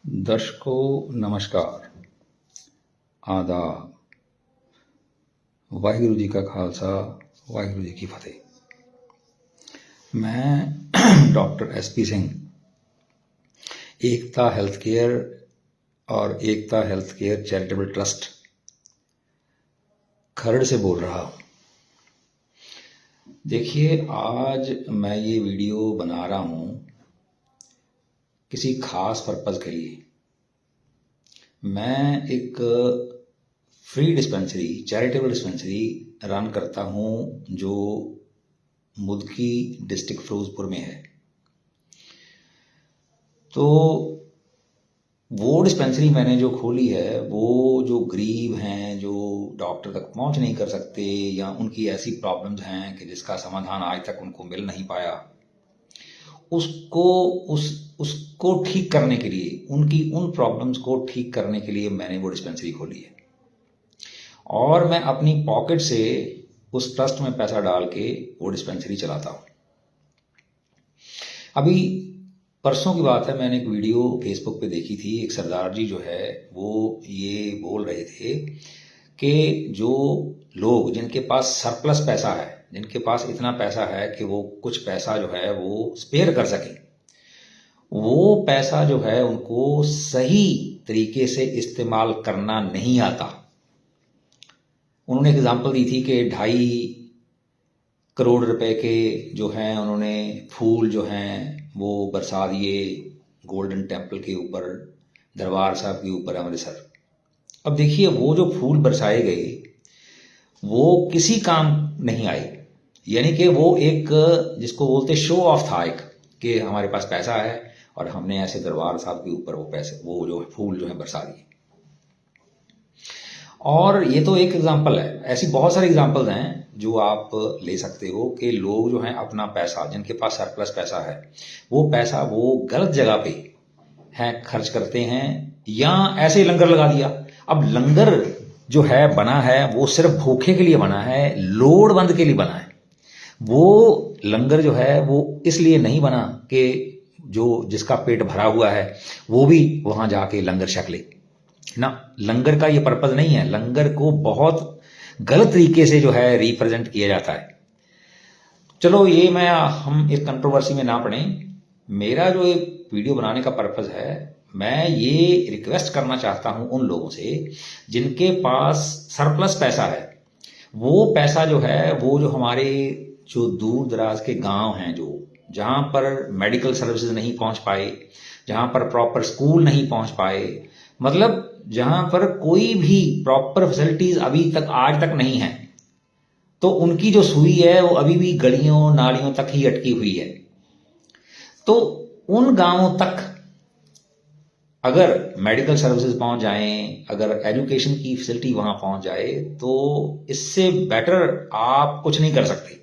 दर्शकों नमस्कार, आदाब। वाहिगुरु जी का खालसा, वाहिगुरु जी की फतेह। मैं डॉक्टर SP सिंह एकता हेल्थ केयर और एकता हेल्थ केयर चैरिटेबल ट्रस्ट खरड़ से बोल रहा हूँ। देखिए, आज मैं ये वीडियो बना रहा हूँ किसी खास पर्पज़ के लिए। मैं एक free dispensary, charitable dispensary run करता हूँ जो मुल्की डिस्ट्रिक्ट फिरोजपुर में है। तो वो डिस्पेंसरी मैंने जो खोली है, वो जो गरीब हैं, जो डॉक्टर तक पहुँच नहीं कर सकते या उनकी ऐसी प्रॉब्लम्स हैं कि जिसका समाधान आज तक उनको मिल नहीं पाया, उसको ठीक करने के लिए, उनकी उन प्रॉब्लम्स को ठीक करने के लिए मैंने वो डिस्पेंसरी खोली है। और मैं अपनी पॉकेट से उस ट्रस्ट में पैसा डाल के वो डिस्पेंसरी चलाता हूँ। अभी परसों की बात है, मैंने एक वीडियो फेसबुक पे देखी थी। एक सरदार जी जो है वो ये बोल रहे थे कि जो लोग जिनके पास सरप्लस पैसा है, जिनके पास इतना पैसा है कि वो कुछ पैसा जो है वो स्पेयर कर सकें, वो पैसा जो है उनको सही तरीके से इस्तेमाल करना नहीं आता। उन्होंने एग्जाम्पल दी थी कि 2.5 करोड़ रुपए के जो हैं उन्होंने फूल जो हैं वो बरसा दिए गोल्डन टेम्पल के ऊपर, दरबार साहब के ऊपर अमृतसर। अब देखिए, वो जो फूल बरसाए गए वो किसी काम नहीं आए। यानी कि वो एक, जिसको बोलते शो ऑफ था, एक कि हमारे पास पैसा है और हमने ऐसे दरबार साहब के ऊपर वो पैसे, वो जो फूल जो है बरसा दिए। और ये तो एक एग्जाम्पल है, ऐसी बहुत सारी एग्जाम्पल्स हैं जो आप ले सकते हो कि लोग जो हैं अपना पैसा, जिनके पास सरप्लस पैसा है, वो पैसा वो गलत जगह पे है खर्च करते हैं या ऐसे ही लंगर लगा दिया। अब लंगर जो है बना है वो सिर्फ भूखे के लिए बना है, लोड़वंद के लिए बना है। वो लंगर जो है वो इसलिए नहीं बना कि जो जिसका पेट भरा हुआ है वो भी वहां जाके लंगर छक ले ना। लंगर का ये पर्पज नहीं है। लंगर को बहुत गलत तरीके से जो है रिप्रेजेंट किया जाता है। चलो, ये हम इस कंट्रोवर्सी में ना पड़े। मेरा जो ये वीडियो बनाने का पर्पज है, मैं ये रिक्वेस्ट करना चाहता हूं उन लोगों से जिनके पास सरप्लस पैसा है। वो पैसा जो है, वो जो हमारे जो दूर दराज के गांव हैं, जो जहां पर मेडिकल सर्विसेज नहीं पहुंच पाए, जहां पर प्रॉपर स्कूल नहीं पहुंच पाए, मतलब जहां पर कोई भी प्रॉपर फैसिलिटीज अभी तक आज तक नहीं है, तो उनकी जो सुई है वो अभी भी गलियों नालियों तक ही अटकी हुई है। तो उन गांवों तक अगर मेडिकल सर्विसेज पहुंच जाएं, अगर एजुकेशन की फैसिलिटी वहां पहुंच जाए, तो इससे बेटर आप कुछ नहीं कर सकते।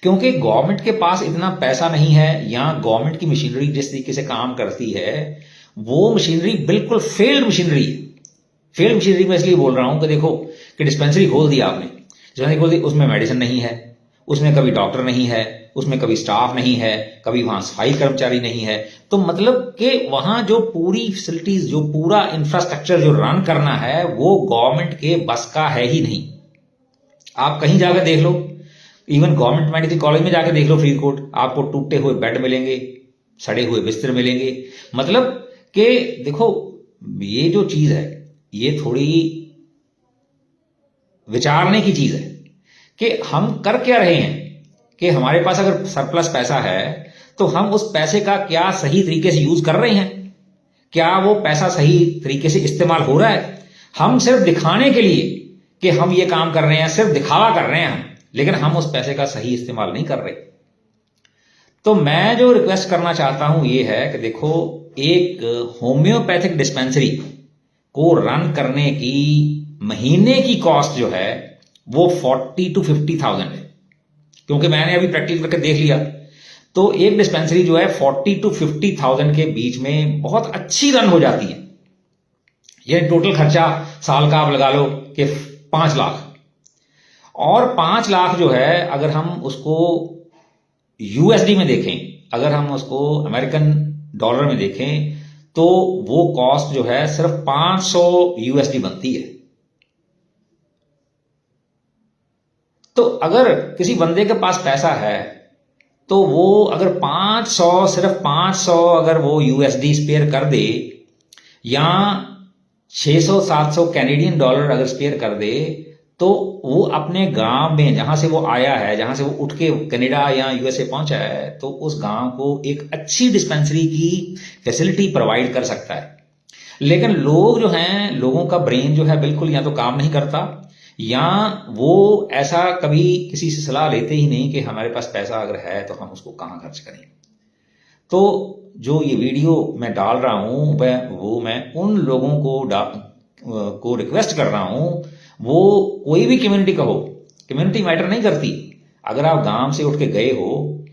क्योंकि गवर्नमेंट के पास इतना पैसा नहीं है, या गवर्नमेंट की मशीनरी जिस तरीके से काम करती है वो मशीनरी बिल्कुल फेल्ड मशीनरी है। फेल्ड मशीनरी में इसलिए बोल रहा हूं कि देखो कि डिस्पेंसरी खोल दिया आपने, डिस्पेंसरी खोल दी, उसमें मेडिसिन नहीं है, उसमें कभी डॉक्टर नहीं है, उसमें कभी स्टाफ नहीं है, कभी वहां सफाई कर्मचारी नहीं है। तो मतलब कि वहां जो पूरी फैसिलिटीज, जो पूरा इंफ्रास्ट्रक्चर जो रन करना है वो गवर्नमेंट के बस का है ही नहीं। आप कहीं जाकर देख लो, इवन गवर्नमेंट मेडिकल कॉलेज में जाकर देख लो फरीदकोट, आपको टूटे हुए बेड मिलेंगे, सड़े हुए बिस्तर मिलेंगे। मतलब कि देखो, ये जो चीज है ये थोड़ी विचारने की चीज है कि हम कर क्या रहे हैं। कि हमारे पास अगर सरप्लस पैसा है तो हम उस पैसे का क्या सही तरीके से यूज कर रहे हैं? क्या वो पैसा सही तरीके से इस्तेमाल हो रहा है? हम सिर्फ दिखाने के लिए कि हम ये काम कर रहे हैं, सिर्फ दिखावा कर रहे हैं हम, लेकिन हम उस पैसे का सही इस्तेमाल नहीं कर रहे। तो मैं जो रिक्वेस्ट करना चाहता हूं ये है कि देखो, एक होम्योपैथिक डिस्पेंसरी को रन करने की महीने की कॉस्ट जो है वो 40 to 50,000 है। क्योंकि मैंने अभी प्रैक्टिस करके देख लिया, तो एक डिस्पेंसरी जो है 40 to 50,000 के बीच में बहुत अच्छी रन हो जाती है। ये टोटल खर्चा साल का आप लगा लो कि 5 लाख। और 5 लाख जो है अगर हम उसको USD में देखें, अगर हम उसको अमेरिकन डॉलर में देखें, तो वो कॉस्ट जो है सिर्फ 500 यूएसडी बनती है। तो अगर किसी बंदे के पास पैसा है तो वो अगर 500, सिर्फ 500 अगर वो यूएसडी स्पेयर कर दे, या 600-700 कैनेडियन डॉलर अगर स्पेयर कर दे, तो वो अपने गांव में जहां से वो आया है, जहां से वो उठ के कनाडा या यूएसए पहुंचा है, तो उस गांव को एक अच्छी डिस्पेंसरी की फैसिलिटी प्रोवाइड कर सकता है। लेकिन लोग जो हैं, लोगों का ब्रेन जो है बिल्कुल या तो काम नहीं करता, या वो ऐसा कभी किसी से सलाह लेते ही नहीं कि हमारे पास पैसा अगर है तो हम उसको कहाँ खर्च करें। तो जो ये वीडियो मैं डाल रहा हूं मैं उन लोगों को रिक्वेस्ट कर रहा हूं, वो कोई भी कम्युनिटी का हो, कम्युनिटी मैटर नहीं करती। अगर आप गांव से उठ के गए हो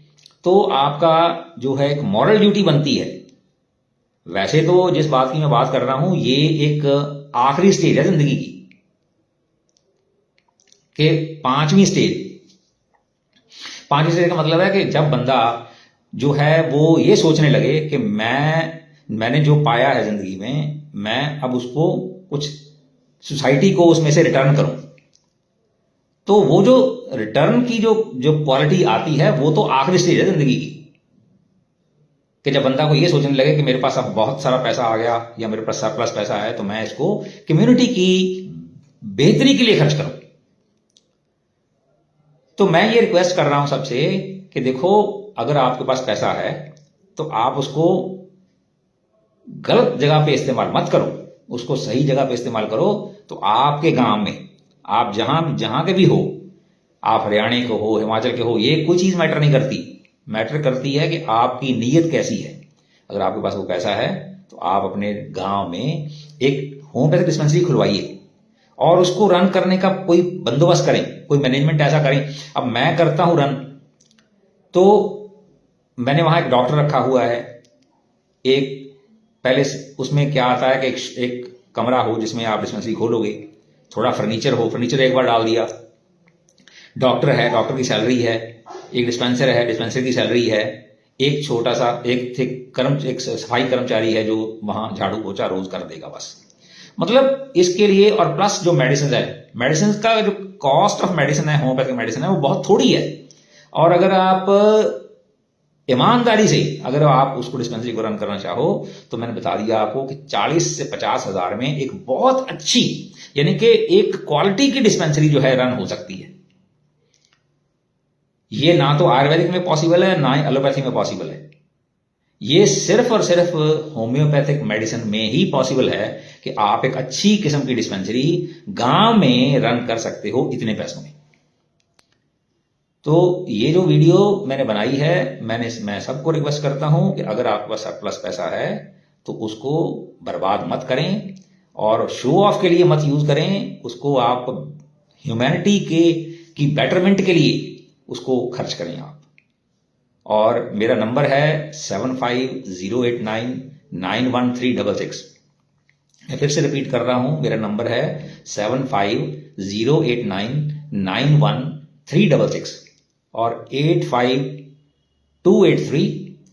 तो आपका जो है एक मॉरल ड्यूटी बनती है। वैसे तो जिस बात की मैं बात कर रहा हूं, ये एक आखिरी स्टेज है जिंदगी की, कि पांचवी स्टेज का मतलब है कि जब बंदा जो है वो ये सोचने लगे कि मैंने जो पाया है जिंदगी में, मैं अब उसको कुछ सोसाइटी को उसमें से रिटर्न करूं। तो वो जो रिटर्न की जो क्वालिटी आती है, वो तो आखिरी स्टेज है जिंदगी की, कि जब बंदा को ये सोचने लगे कि मेरे पास अब बहुत सारा पैसा आ गया या मेरे पास सरप्लस पैसा है, तो मैं इसको कम्युनिटी की बेहतरी के लिए खर्च करूं। तो मैं ये रिक्वेस्ट कर रहा हूं सबसे कि देखो, अगर आपके पास पैसा है तो आप उसको गलत जगह पे इस्तेमाल मत करो, उसको सही जगह पे इस्तेमाल करो। तो आपके गांव में, आप जहां के भी हो, आप हरियाणा के हो, हिमाचल के हो, ये कोई चीज मैटर नहीं करती। मैटर करती है कि आपकी नीयत कैसी है। अगर आपके पास वो पैसा है तो आप अपने गांव में एक होम्योपैथिक डिस्पेंसरी खुलवाइए और उसको रन करने का कोई बंदोबस्त करें, कोई मैनेजमेंट ऐसा करें। अब मैं करता हूं रन, तो मैंने वहां एक डॉक्टर रखा हुआ है। एक पहले उसमें क्या आता है कि एक कमरा हो जिसमें आप डिस्पेंसरी खोलोगे, थोड़ा फर्नीचर हो, फर्नीचर एक बार डाल दिया, डॉक्टर है, डॉक्टर की सैलरी है, एक डिस्पेंसर है, डिस्पेंसर की सैलरी है, एक छोटा सा एक सफाई कर्मचारी है जो वहां झाड़ू पोछा रोज कर देगा, बस। मतलब इसके लिए, और प्लस जो मेडिसिन है, मेडिसिन का जो कॉस्ट ऑफ मेडिसिन है, होम्योपैथिक मेडिसिन है, वो बहुत थोड़ी है। और अगर आप ईमानदारी से अगर आप उसको डिस्पेंसरी को रन करना चाहो, तो मैंने बता दिया आपको कि 40 से 50 हजार में एक बहुत अच्छी, यानी कि एक क्वालिटी की डिस्पेंसरी जो है रन हो सकती है। ये ना तो आयुर्वेदिक में पॉसिबल है, ना ही एलोपैथी में पॉसिबल है। ये सिर्फ और सिर्फ होम्योपैथिक मेडिसिन में ही पॉसिबल है कि आप एक अच्छी किस्म की डिस्पेंसरी गांव में रन कर सकते हो इतने पैसों में। तो ये जो वीडियो मैंने बनाई है, मैं सबको रिक्वेस्ट करता हूं कि अगर आपके पास सरप्लस पैसा है तो उसको बर्बाद मत करें और शो ऑफ के लिए मत यूज करें। उसको आप ह्यूमैनिटी की बेटरमेंट के लिए उसको खर्च करें आप। और मेरा नंबर है 7508991366। मैं फिर से रिपीट कर रहा हूं, मेरा नंबर है 7508991366 और 8528311116,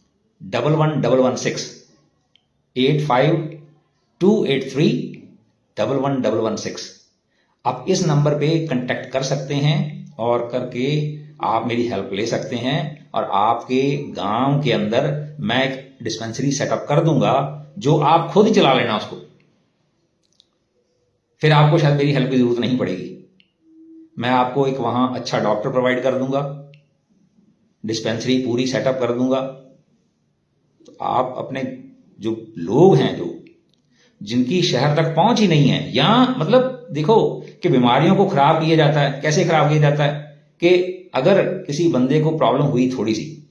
8528311116। आप इस नंबर पे कांटेक्ट कर सकते हैं और करके आप मेरी हेल्प ले सकते हैं। और आपके गांव के अंदर मैं एक डिस्पेंसरी सेटअप कर दूंगा जो आप खुद ही चला लेना उसको, फिर आपको शायद मेरी हेल्प की जरूरत नहीं पड़ेगी। मैं आपको एक वहां अच्छा डॉक्टर प्रोवाइड कर दूंगा, डिस्पेंसरी पूरी सेटअप कर दूंगा। तो आप अपने जो लोग हैं, जो जिनकी शहर तक पहुंच ही नहीं है, या मतलब देखो कि बीमारियों को खराब किया जाता है। कैसे खराब किया जाता है कि अगर किसी बंदे को प्रॉब्लम हुई थोड़ी सी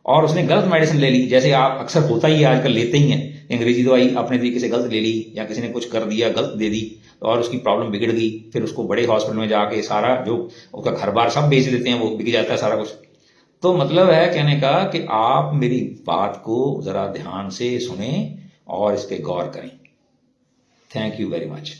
और उसने गलत मेडिसिन ले ली, जैसे आप अक्सर होता ही आजकल लेते ही हैं, अंग्रेजी दवाई अपने तरीके से गलत ले ली या किसी ने कुछ कर दिया, गलत दे दी और उसकी प्रॉब्लम बिगड़ गई, फिर उसको बड़े हॉस्पिटल में जाके सारा जो उसका घर बार सब बेच देते हैं, वो बिक जाता है सारा कुछ। तो मतलब है कहने का कि आप मेरी बात को जरा ध्यान से सुने और इस पे गौर करें। Thank you very much.